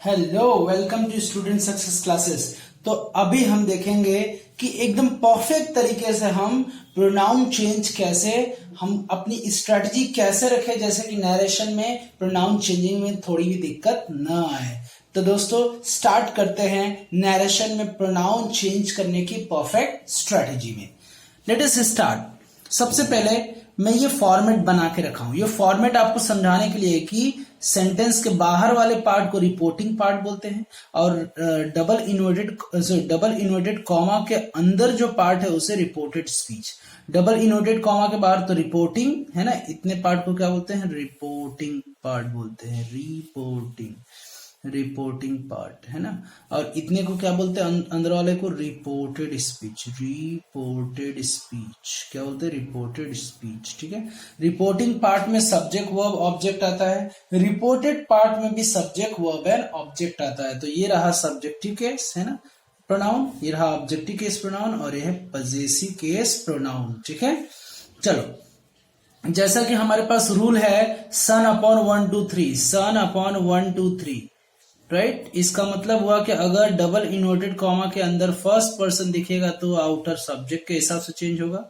Hello, welcome to student success classes. तो अभी हम देखेंगे कि एकदम परफेक्ट तरीके से हम प्रोनाउन चेंज कैसे, हम अपनी स्ट्रेटजी कैसे रखें, जैसे कि नरेशन में प्रोनाउन चेंजिंग में थोड़ी भी दिक्कत न आए। तो दोस्तों स्टार्ट करते हैं नरेशन में प्रोनाउन चेंज करने की परफेक्ट स्ट्रेटजी में। Let us start. सबसे पहले मैं ये फॉर्मेट बना के रखा हूं। ये फॉर्मेट आपको समझाने के लिए कि सेंटेंस के बाहर वाले पार्ट को रिपोर्टिंग पार्ट बोलते हैं और डबल इन्वर्टेड कॉमा के अंदर जो पार्ट है उसे reported speech. Double inverted comma के बाहर तो रिपोर्टिंग है ना, इतने पार्ट को क्या बोलते हैं? रिपोर्टिंग पार्ट बोलते हैं। रिपोर्टिंग पार्ट है ना, और इतने को क्या बोलते हैं? अंदर वाले को रिपोर्टेड स्पीच। रिपोर्टेड स्पीच क्या बोलते हैं? Reported speech. ठीक है, रिपोर्टिंग पार्ट में सब्जेक्ट वर्ब ऑब्जेक्ट आता है, रिपोर्टेड पार्ट में भी सब्जेक्ट वर्ब एंड ऑब्जेक्ट आता है। तो ये रहा सब्जेक्टिव केस है ना प्रोनाउन, ये रहा ऑब्जेक्टिव केस प्रोनाउन, और ये है पजेसिव केस प्रोनाउन। ठीक है, चलो जैसा कि हमारे पास रूल है सन अपॉन 1 2 3, सन अपॉन 1 2 3, राइट। इसका मतलब हुआ कि अगर डबल इन्वर्टेड कॉमा के अंदर फर्स्ट पर्सन दिखेगा तो आउटर सब्जेक्ट के हिसाब से चेंज होगा,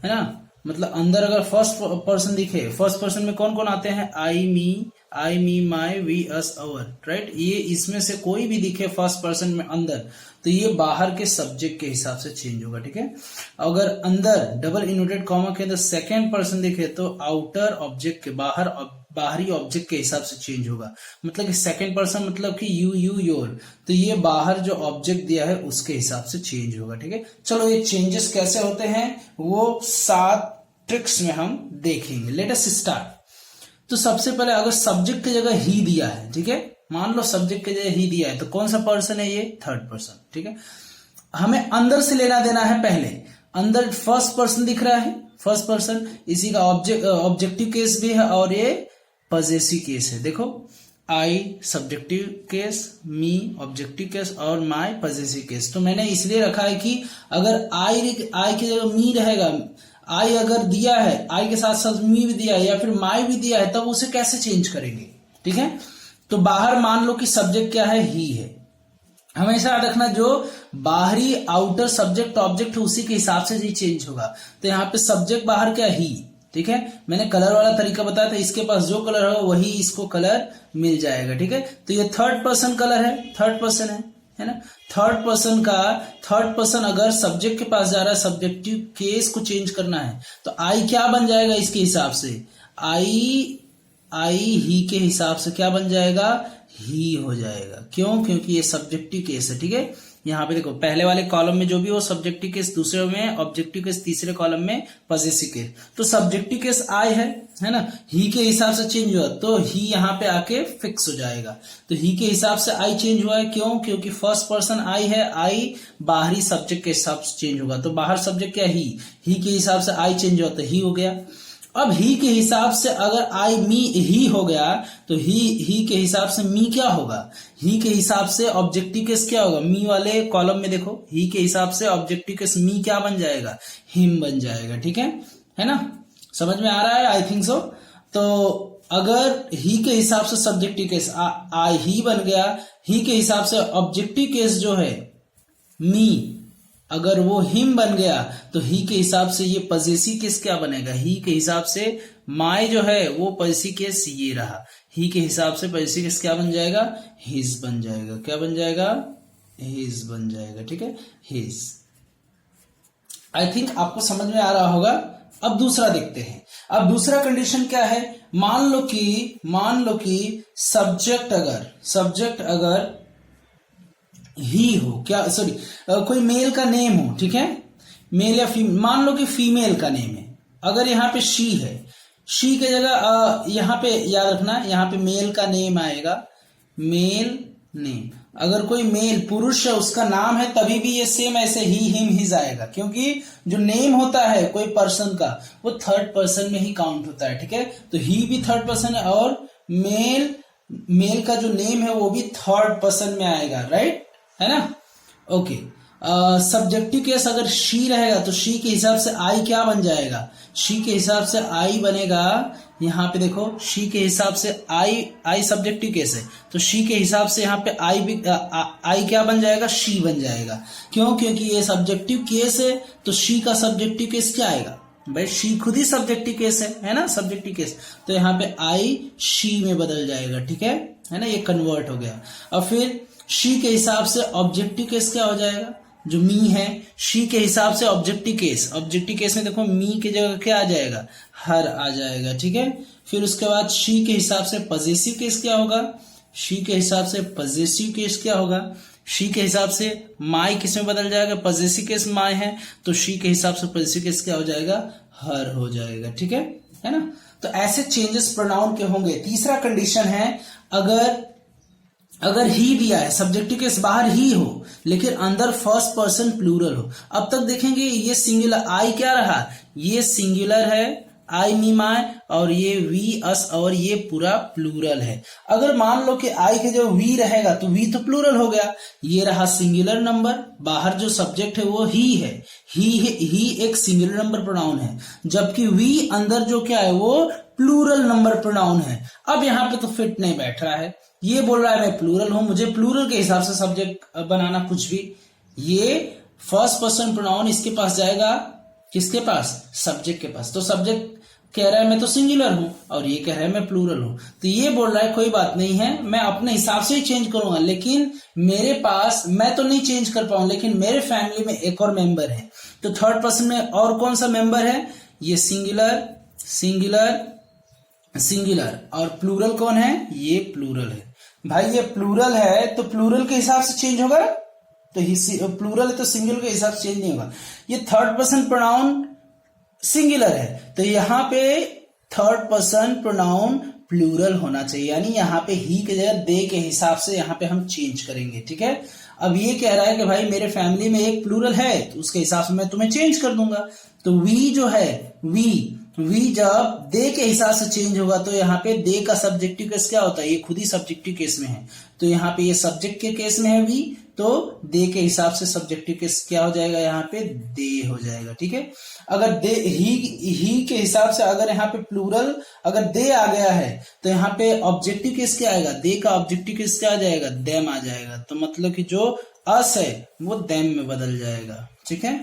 है ना। मतलब अंदर अगर फर्स्ट पर्सन दिखे, फर्स्ट पर्सन में कौन कौन आते हैं? आई मी माई वी अस अवर, राइट। ये इसमें से कोई भी दिखे फर्स्ट पर्सन में अंदर तो ये बाहर के सब्जेक्ट के हिसाब से चेंज होगा। ठीक है, अगर अंदर डबल इन्वर्टेड कॉमा के अंदर सेकेंड पर्सन दिखे तो आउटर ऑब्जेक्ट के बाहरी ऑब्जेक्ट के हिसाब से चेंज होगा। मतलब कि सेकंड पर्सन मतलब कि यू योर, तो ये बाहर जो ऑब्जेक्ट दिया है उसके हिसाब से चेंज होगा। ठीक है, चलो ये चेंजेस कैसे होते हैं वो 7 ट्रिक्स में हम देखेंगे। Let us start. तो सबसे पहले अगर सब्जेक्ट की जगह ही दिया है, ठीक है, मान लो सब्जेक्ट की जगह ही दिया है तो कौन सा पर्सन है? ये थर्ड पर्सन। ठीक है, हमें अंदर से लेना देना है। पहले अंदर फर्स्ट पर्सन दिख रहा है, फर्स्ट पर्सन, इसी का ऑब्जेक्टिव केस भी है और ये पजेसिव केस है। देखो, आई सब्जेक्टिव केस, मी ऑब्जेक्टिव केस और माई पजेसिव केस। तो मैंने इसलिए रखा है कि अगर आई की जगह मी रहेगा, आई अगर दिया है, आई के साथ साथ मी भी दिया है या फिर माई भी दिया है, तब उसे कैसे चेंज करेंगे? ठीक है, तो बाहर मान लो कि सब्जेक्ट क्या है? ही है। हमेशा याद रखना जो बाहरी आउटर सब्जेक्ट ऑब्जेक्ट है उसी के हिसाब से ही चेंज होगा। तो यहाँ पे सब्जेक्ट बाहर क्या? ही। ठीक है, मैंने कलर वाला तरीका बताया था, इसके पास जो कलर होगा वही इसको कलर मिल जाएगा। ठीक है, तो ये थर्ड पर्सन कलर है, थर्ड पर्सन है ना। थर्ड पर्सन अगर सब्जेक्ट के पास जा रहा है, सब्जेक्टिव केस को चेंज करना है तो आई क्या बन जाएगा इसके हिसाब से? आई ही के हिसाब से क्या बन जाएगा? ही हो जाएगा। क्यों? क्योंकि ये सब्जेक्टिव केस है। ठीक है, यहाँ पे देखो पहले वाले कॉलम में जो भी हो सब्जेक्टिव केस, दूसरे में ऑब्जेक्टिव केस, तीसरे कॉलम में पजेसिव केस। तो सब्जेक्टिव केस आई है ना, ही के हिसाब से चेंज हुआ तो ही यहाँ पे आके फिक्स हो जाएगा। तो ही के हिसाब से आई चेंज हुआ है। क्यों? क्योंकि फर्स्ट पर्सन आई है, आई बाहरी सब्जेक्ट के हिसाब से चेंज होगा। तो बाहर सब्जेक्ट क्या? ही के हिसाब से आई चेंज हुआ तो ही हो गया। अब ही के हिसाब से अगर आई मी ही हो गया तो ही के हिसाब से मी क्या होगा? ही के हिसाब से ऑब्जेक्टिव केस क्या होगा? मी वाले कॉलम में देखो, ही के हिसाब से ऑब्जेक्टिव केस मी क्या बन जाएगा? हिम बन जाएगा। ठीक है ना, समझ में आ रहा है? I think so. तो अगर ही के हिसाब से सब्जेक्टिव केस आई ही बन गया, ही के हिसाब से ऑब्जेक्टिव केस जो है मी, अगर वो हिम बन गया तो ही के हिसाब से ये पजेसिव केस क्या बनेगा? ही के हिसाब से माई जो है वो पजेसिव केस ये रहा, ही के हिसाब से पजेसिव केस क्या बन जाएगा? हिज बन जाएगा। क्या बन जाएगा? हिज बन जाएगा। ठीक है, हिज। आई थिंक आपको समझ में आ रहा होगा। अब दूसरा देखते हैं। अब दूसरा कंडीशन क्या है? मान लो कि सब्जेक्ट अगर ही हो, क्या सॉरी कोई मेल का नेम हो, ठीक है, मेल या फीमेल, मान लो कि फीमेल का नेम है। अगर यहाँ पे शी है, शी की जगह यहाँ पे याद रखना, यहाँ पे मेल का नेम आएगा, मेल नेम। अगर कोई मेल पुरुष है उसका नाम है तभी भी ये सेम ऐसे ही हिम हिज आएगा, क्योंकि जो नेम होता है कोई पर्सन का वो थर्ड पर्सन में ही काउंट होता है। ठीक है, तो ही भी थर्ड पर्सन है और मेल का जो नेम है वो भी थर्ड पर्सन में आएगा, राइट, है ना। ओके, सब्जेक्टिव केस अगर शी रहेगा तो शी के हिसाब से आई क्या बन जाएगा, शी के हिसाब से आई बनेगा, यहाँ पे देखो शी के हिसाब से आई सब्जेक्टिव केस है तो शी के हिसाब से यहाँ पे आई क्या बन जाएगा, शी बन जाएगा। क्यों, क्योंकि ये सब्जेक्टिव केस है तो शी का सब्जेक्टिव केस क्या आएगा भाई, शी खुद ही सब्जेक्टिव केस है ना, सब्जेक्टिव केस, तो यहाँ पे आई शी में बदल जाएगा, ठीक है ना, ये कन्वर्ट हो गया। और फिर शी के हिसाब से ऑब्जेक्टिव केस क्या हो जाएगा, जो मी है, शी के हिसाब से ऑब्जेक्टिव केस में देखो मी की जगह क्या आ जाएगा, हर आ जाएगा, ठीक है। फिर उसके बाद शी के हिसाब से पजेसिव केस क्या होगा, शी के हिसाब से पजेसिव केस क्या होगा, शी के हिसाब से माई किस में बदल जाएगा, पजेसिव केस माई है तो शी के हिसाब से पजेसिव केस क्या हो जाएगा, हर हो जाएगा, ठीक है ना। तो ऐसे चेंजेस प्रोनाउन के होंगे। तीसरा कंडीशन है अगर ही दिया है, सब्जेक्टिव केस बाहर ही हो लेकिन अंदर फर्स्ट पर्सन प्लूरल हो। अब तक देखेंगे ये सिंगुलर आई क्या रहा, ये सिंगुलर है आई मी माय, और ये वी अस, और ये पूरा प्लूरल है। अगर मान लो कि आई के जो वी रहेगा तो वी तो प्लूरल हो गया, ये रहा सिंगुलर नंबर, बाहर जो सब्जेक्ट है वो ही है, ही एक सिंगुलर नंबर प्रोनाउन है, जबकि वी अंदर जो क्या है वो प्लूरल नंबर प्रोनाउन है। अब यहाँ पे तो फिट नहीं बैठ रहा है, ये बोल रहा है मैं प्लूरल हूं, मुझे प्लूरल के हिसाब से सब्जेक्ट बनाना कुछ भी, ये फर्स्ट पर्सन प्रोनाउन इसके पास जाएगा, किसके पास, सब्जेक्ट के पास। तो सब्जेक्ट कह रहा है मैं तो सिंगुलर हूं और ये कह रहा है मैं प्लूरल हूं, तो ये बोल रहा है कोई बात नहीं है, मैं अपने हिसाब से ही चेंज करूंगा, लेकिन मेरे पास मैं तो नहीं चेंज कर पाऊं, लेकिन मेरे फैमिली में एक और मेंबर है। तो थर्ड पर्सन में और कौन सा मेंबर है, ये सिंगुलर और प्लूरल कौन है, ये प्लूरल है। भाई ये प्लूरल है तो प्लूरल के हिसाब से चेंज होगा, तो प्लूरल है तो सिंगुलर के हिसाब से चेंज नहीं होगा। ये थर्ड पर्सन प्रोनाउन सिंगुलर है तो यहाँ पे थर्ड पर्सन प्रोनाउन प्लूरल होना चाहिए, यानी यहाँ पे ही के जगह दे के हिसाब से यहाँ पे हम चेंज करेंगे, ठीक है। अब ये कह रहा है कि भाई मेरे फैमिली में एक प्लूरल है तो उसके हिसाब से मैं तुम्हें चेंज कर दूंगा। तो वी जो है वी जब दे के हिसाब से चेंज होगा तो यहाँ पे दे का सब्जेक्टिव केस क्या होता है, ये खुद ही सब्जेक्टिव केस में है, तो यहाँ पे ये सब्जेक्ट के केस में है वी, तो दे के हिसाब से सब्जेक्टिव केस क्या हो जाएगा, यहाँ पे दे हो जाएगा, ठीक है। अगर दे ही के हिसाब से अगर यहाँ पे प्लूरल अगर दे आ गया है तो यहाँ पे ऑब्जेक्टिव केस क्या आएगा, दे का ऑब्जेक्टिव केस क्या आ जाएगा, देम आ जाएगा, तो मतलब कि जो अस है वो देम में बदल जाएगा, ठीक है।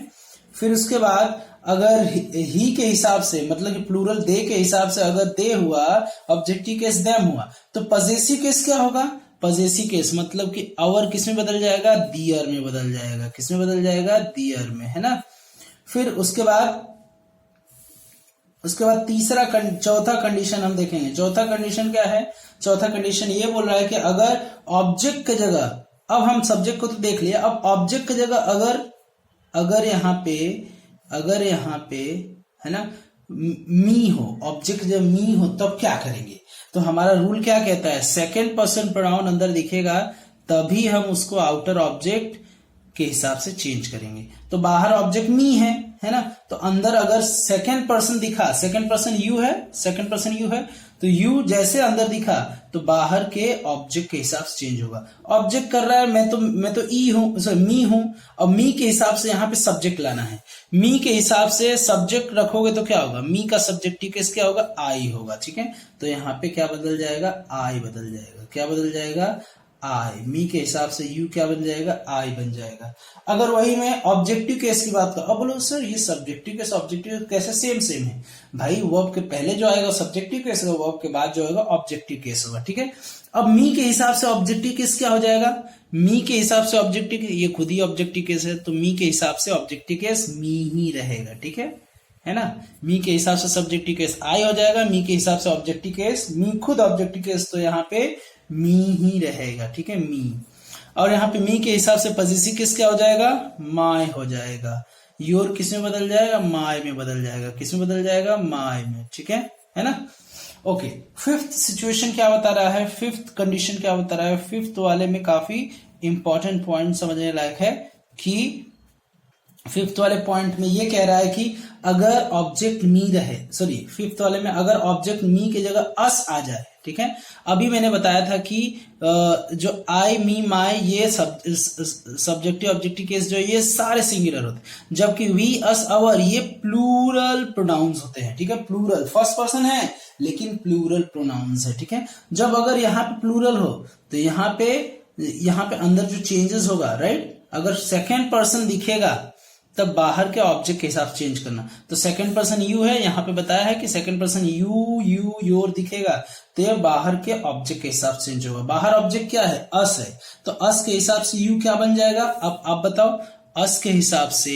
फिर उसके बाद अगर ही के हिसाब से मतलब कि प्लूरल दे के हिसाब से अगर दे हुआ, ऑब्जेक्टिव केस देम हुआ, तो पजेसिव केस क्या होगा, पजेसिव केस मतलब कि आवर किस में बदल जाएगा, दियर में बदल जाएगा, किस में बदल जाएगा, दियर में, है ना। फिर उसके बाद चौथा कंडीशन हम देखेंगे। चौथा कंडीशन क्या है, चौथा कंडीशन ये बोल रहा है कि अगर ऑब्जेक्ट की जगह, अब हम सब्जेक्ट को तो देख लिया, अब ऑब्जेक्ट की जगह अगर यहाँ पे है ना मी हो, ऑब्जेक्ट जब मी हो तब क्या करेंगे, तो हमारा रूल क्या कहता है, सेकंड पर्सन प्रोनाउन अंदर दिखेगा तभी हम उसको आउटर ऑब्जेक्ट के हिसाब से चेंज करेंगे। तो बाहर ऑब्जेक्ट मी है ना, तो अंदर अगर सेकंड पर्सन दिखा, सेकंड पर्सन यू है तो यू जैसे अंदर दिखा तो बाहर के ऑब्जेक्ट के हिसाब से चेंज होगा। ऑब्जेक्ट कर रहा है मैं तो ई हूं, मी हूं, और मी के हिसाब से यहाँ पे सब्जेक्ट लाना है, मी के हिसाब से सब्जेक्ट रखोगे तो क्या होगा, मी का सब्जेक्टिव केस क्या होगा, आई होगा, ठीक है। तो यहाँ पे क्या बदल जाएगा, आई बदल जाएगा, क्या बदल जाएगा, आई, मी के हिसाब से यू क्या बन जाएगा, आई बन जाएगा। अगर वही मैं ऑब्जेक्टिव केस की बात करूं, अब बोलो सर ये सब्जेक्टिव केस ऑब्जेक्टिव कैसे सेम है, भाई वर्ब के पहले जो आएगा सब्जेक्टिव केस होगा, वर्ब के बाद जो आएगा ऑब्जेक्टिव केस होगा, ठीक है। अब मी के हिसाब से ऑब्जेक्टिव केस क्या हो जाएगा, मी के हिसाब से ऑब्जेक्टिव, ये खुद ही ऑब्जेक्टिव केस है तो मी के हिसाब से ऑब्जेक्टिव केस मी ही रहेगा, ठीक है ना। मी के हिसाब से सब्जेक्टिव केस आई हो जाएगा, मी के हिसाब से ऑब्जेक्टिव केस, मी खुद ऑब्जेक्टिव केस, तो यहाँ पे मी ही रहेगा, ठीक है, मी। और यहाँ पे मी के हिसाब से पजेसिव केस क्या हो जाएगा, माय हो जाएगा, योर किस में बदल जाएगा, माय में बदल जाएगा, किस में बदल जाएगा, माय में, ठीक है ना। ओके, फिफ्थ सिचुएशन क्या बता रहा है, फिफ्थ कंडीशन क्या बता रहा है, फिफ्थ वाले में काफी इंपॉर्टेंट पॉइंट समझने लायक है कि फिफ्थ वाले पॉइंट में ये कह रहा है कि अगर ऑब्जेक्ट मी रहे, सॉरी फिफ्थ वाले में अगर ऑब्जेक्ट मी की जगह अस आ जाए, ठीक है। अभी मैंने बताया था कि जो आई मी माई ये सब्जेक्टिव ऑब्जेक्टिव केस जो ये सारे सिंगुलर होते हैं, जबकि वी अस आवर ये प्लूरल प्रोनाउंस होते हैं, ठीक है। प्लूरल फर्स्ट पर्सन है लेकिन प्लूरल प्रोनाउंस है, ठीक है। जब अगर यहाँ पे प्लूरल हो तो यहाँ पे अंदर जो चेंजेस होगा, राइट, अगर सेकेंड पर्सन दिखेगा तब बाहर के ऑब्जेक्ट के हिसाब से चेंज करना। तो सेकंड पर्सन यू है, यहाँ पे बताया है कि सेकंड पर्सन यू योर दिखेगा तो ये बाहर के ऑब्जेक्ट के हिसाब से चेंज होगा। बाहर ऑब्जेक्ट क्या है, अस है, तो अस के हिसाब से यू क्या बन जाएगा। अब आप बताओ, अस के हिसाब से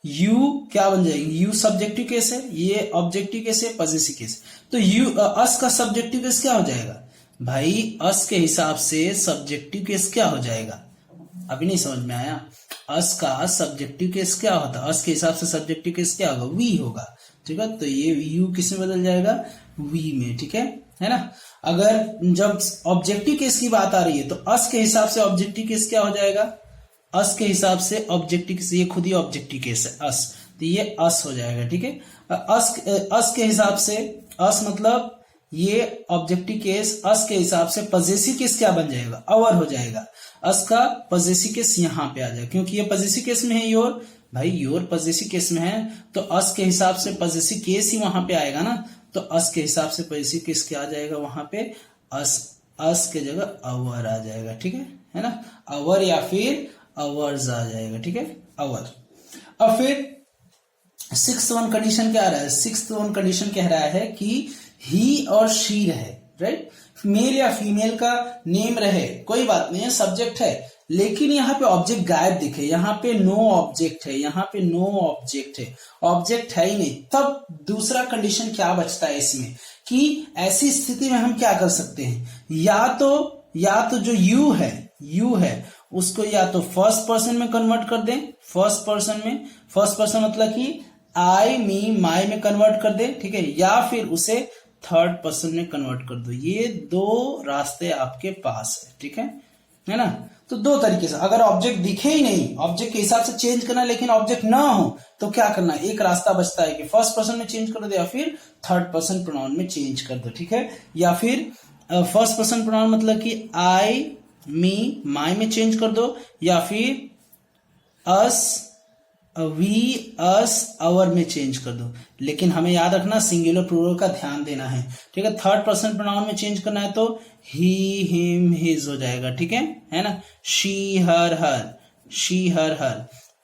यू क्या बन जाएगी। यू सब्जेक्टिव केस है, ये ऑब्जेक्टिव केस है, पॉजिटिव केस। तो यू अस का सब्जेक्टिव केस क्या हो जाएगा भाई, अस के हिसाब से सब्जेक्टिव केस क्या हो जाएगा। अभी नहीं समझ में आया। अस का सब्जेक्टिव केस क्या होता है, अस के हिसाब से सब्जेक्टिव केस क्या होगा, वी होगा, ठीक है। तो ये यू किस में बदल जाएगा, वी में, ठीक है ना। अगर जब ऑब्जेक्टिव केस की बात आ रही है तो अस के हिसाब से ऑब्जेक्टिव केस क्या हो जाएगा, अस के हिसाब से ऑब्जेक्टिव केस, ये खुद ही ऑब्जेक्टिव केस है अस, तो ये अस हो जाएगा, ठीक है। अस के हिसाब से, अस मतलब ये ऑब्जेक्टिव केस, अस के हिसाब से पॉजेसिव केस क्या बन जाएगा, अवर हो जाएगा। अस का पॉजेसिव केस यहाँ पे आ जाएगा क्योंकि ये पॉजेसिव केस में है योर, भाई योर पॉजेसिव केस में है तो अस के हिसाब से पॉजेसिव केस ही वहां पे आएगा ना। तो अस के हिसाब से पॉजेसिव केस क्या आ जाएगा वहां पे, अस के जगह अवर आ जाएगा, ठीक है ना। अवर या फिर अवर्स आ जाएगा, ठीक है, अवर। अब फिर सिक्स्थ वन कंडीशन क्या आ रहा है, सिक्स्थ वन कंडीशन कह रहा है कि ही और शी रहे, राइट, मेल या फीमेल का नेम रहे, कोई बात नहीं है, सब्जेक्ट है, लेकिन यहाँ पे ऑब्जेक्ट गायब दिखे, यहाँ पे नो ऑब्जेक्ट है, यहाँ पे नो ऑब्जेक्ट है, ऑब्जेक्ट है ही नहीं। तब दूसरा कंडीशन क्या बचता है इसमें कि ऐसी स्थिति में हम क्या कर सकते हैं, या तो जो यू है उसको या तो फर्स्ट पर्सन में कन्वर्ट कर दें, फर्स्ट पर्सन मतलब कि आई मी माई में कन्वर्ट कर दे, ठीक है, या फिर उसे थर्ड पर्सन में कन्वर्ट कर दो। ये दो रास्ते आपके पास है, ठीक है ना। तो दो तरीके से, अगर ऑब्जेक्ट दिखे ही नहीं, ऑब्जेक्ट के हिसाब से चेंज करना लेकिन ऑब्जेक्ट ना हो तो क्या करना, एक रास्ता बचता है कि फर्स्ट पर्सन में चेंज कर दो या फिर थर्ड पर्सन प्रोनाउन में चेंज कर दो, ठीक है। या फिर फर्स्ट पर्सन प्रोनाउन मतलब कि आई मी माई में चेंज कर दो, या फिर अस वी अस अवर में चेंज कर दो। लेकिन हमें याद रखना सिंगुलर प्लूरल का ध्यान देना है, ठीक है। थर्ड पर्सन प्रोनाउन में चेंज करना है तो ही हिम हिज हो जाएगा, ठीक है ना। She her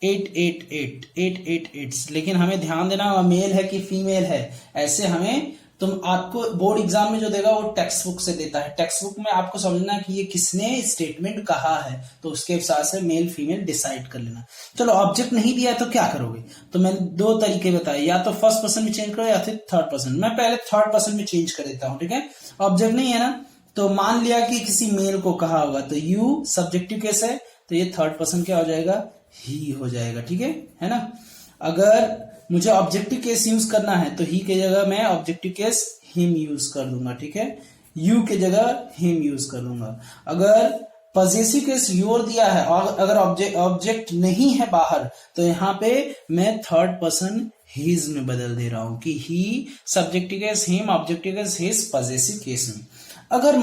it it's. लेकिन हमें ध्यान देना होगा मेल है कि फीमेल है, ऐसे हमें तुम आपको बोर्ड एग्जाम में जो देगा वो टेक्स्ट बुक से देता है, टेक्स्ट बुक में आपको समझना है कि ये किसने स्टेटमेंट कहा है, तो उसके हिसाब से मेल फीमेल डिसाइड कर लेना। चलो ऑब्जेक्ट नहीं दिया है तो क्या करोगे, तो मैंने दो तरीके बताए, या तो फर्स्ट पर्सन में चेंज करो या फिर थर्ड पर्सन। मैं पहले थर्ड पर्सन में चेंज कर देता हूं, ठीक है। ऑब्जेक्ट नहीं है ना, तो मान लिया कि किसी मेल को कहा होगा तो यू सब्जेक्टिव केस है तो ये थर्ड पर्सन क्या हो जाएगा, ही हो जाएगा, ठीक है ना। अगर मुझे ऑब्जेक्टिव केस यूज करना है तो ही के जगह मैं ऑब्जेक्टिव केस हिम यूज कर दूंगा, ठीक है, यू के जगह हिम यूज कर दूंगा। अगर पॉजेसिव केस योर दिया है और अगर ऑब्जेक्ट नहीं है बाहर तो यहाँ पे मैं थर्ड पर्सन हिज में बदल दे रहा हूं कि ही subjective case him, objective case his, possessive case में। अगर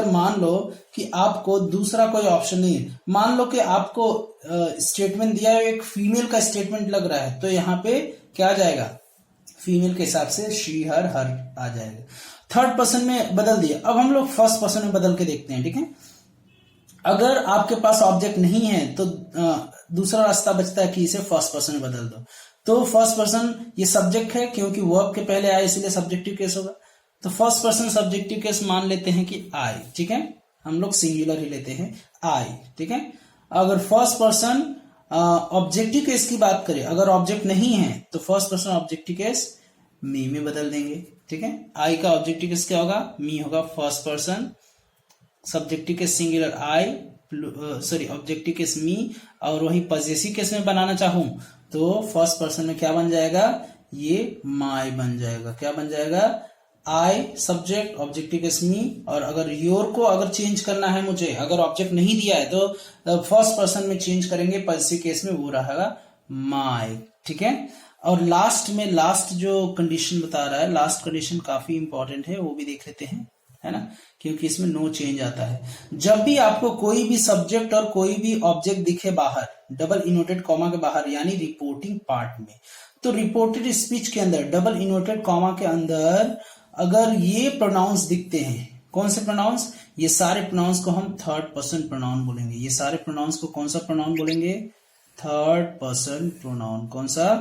मान लो कि आपको दूसरा कोई ऑप्शन नहीं है, मान लो कि आपको स्टेटमेंट दिया है एक फीमेल का स्टेटमेंट लग रहा है तो यहाँ पे क्या आ जाएगा, फीमेल के हिसाब से शी हर आ जाएगा। थर्ड पर्सन में बदल दिया, अब हम लोग फर्स्ट पर्सन में बदल के देखते हैं, ठीक है। अगर आपके पास ऑब्जेक्ट नहीं है तो दूसरा रास्ता बचता है कि इसे फर्स्ट पर्सन में बदल दो। तो फर्स्ट पर्सन ये सब्जेक्ट है क्योंकि वर्ब के पहले आए इसलिए सब्जेक्टिव केस होगा, तो फर्स्ट पर्सन सब्जेक्टिव केस मान लेते हैं कि आई, ठीक है, हम लोग सिंगुलर ही लेते हैं आई, ठीक है। अगर फर्स्ट पर्सन ऑब्जेक्टिव केस की बात करें, अगर ऑब्जेक्ट नहीं है तो फर्स्ट पर्सन ऑब्जेक्टिव केस मी में बदल देंगे, ठीक है। आई का ऑब्जेक्टिव केस क्या होगा, मी होगा, first person subjective case singular I, sorry objective case me, और वही पॉजेसिव केस में बनाना चाहूं तो फर्स्ट पर्सन में क्या बन जाएगा, ये माई बन जाएगा, क्या बन जाएगा, I subject objective case me. और अगर योर को अगर चेंज करना है मुझे, अगर ऑब्जेक्ट नहीं दिया है तो फर्स्ट पर्सन में चेंज करेंगे, पॉजेसिव केस में वो रहेगा माय, ठीक है। और लास्ट में लास्ट जो कंडीशन बता रहा है, लास्ट कंडीशन काफी इंपॉर्टेंट है, वो भी देख लेते हैं, है ना, क्योंकि इसमें नो चेंज आता है। जब भी आपको कोई भी सब्जेक्ट और कोई भी ऑब्जेक्ट दिखे बाहर, डबल इनवर्टेड कॉमा के बाहर, यानी रिपोर्टिंग पार्ट में, तो रिपोर्टेड स्पीच के अंदर डबल इनवर्टेड कॉमा के अंदर अगर ये प्रोनाउंस दिखते हैं, कौन से प्रोनाउंस, ये सारे प्रोनाउंस को हम थर्ड पर्सन प्रोनाउन बोलेंगे। ये सारे प्रोनाउंस को कौन सा प्रोनाउन बोलेंगे, थर्ड पर्सन प्रोनाउन। कौन सा,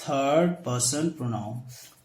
third person pronoun,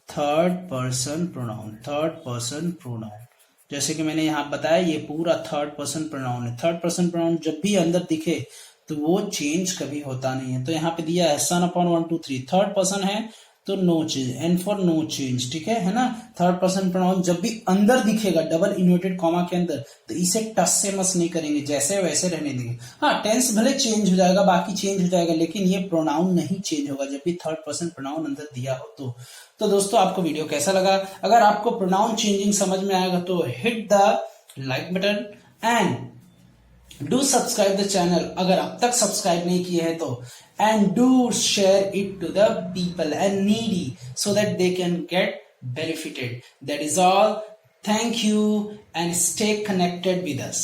third person pronoun, third person pronoun. जैसे कि मैंने यहां बताया, ये पूरा थर्ड पर्सन प्रोनाउन है। थर्ड पर्सन प्रोनाउन जब भी अंदर दिखे तो वो चेंज कभी होता नहीं है। तो यहाँ पे दिया है सन अपॉन 1 2 3, थर्ड पर्सन है तो no change, N for no change, ठीक है ना। थर्ड पर्सन प्रोनाउन जब भी अंदर दिखेगा डबल इन्वर्टेड कॉमा के अंदर, तो इसे टस से मस नहीं करेंगे, जैसे वैसे रहने देंगे। हाँ, टेंस भले चेंज हो जाएगा, बाकी चेंज हो जाएगा, लेकिन ये प्रोनाउन नहीं चेंज होगा जब भी थर्ड पर्सन प्रोनाउन अंदर दिया हो तो दोस्तों आपको वीडियो कैसा लगा? अगर आपको प्रोनाउन चेंजिंग समझ में आएगा तो hit the like button and do subscribe the channel अगर अब तक सब्सक्राइब नहीं किए हैं तो, and do share it to the people and needy so that they can get benefited. That is all. Thank you and stay connected with us.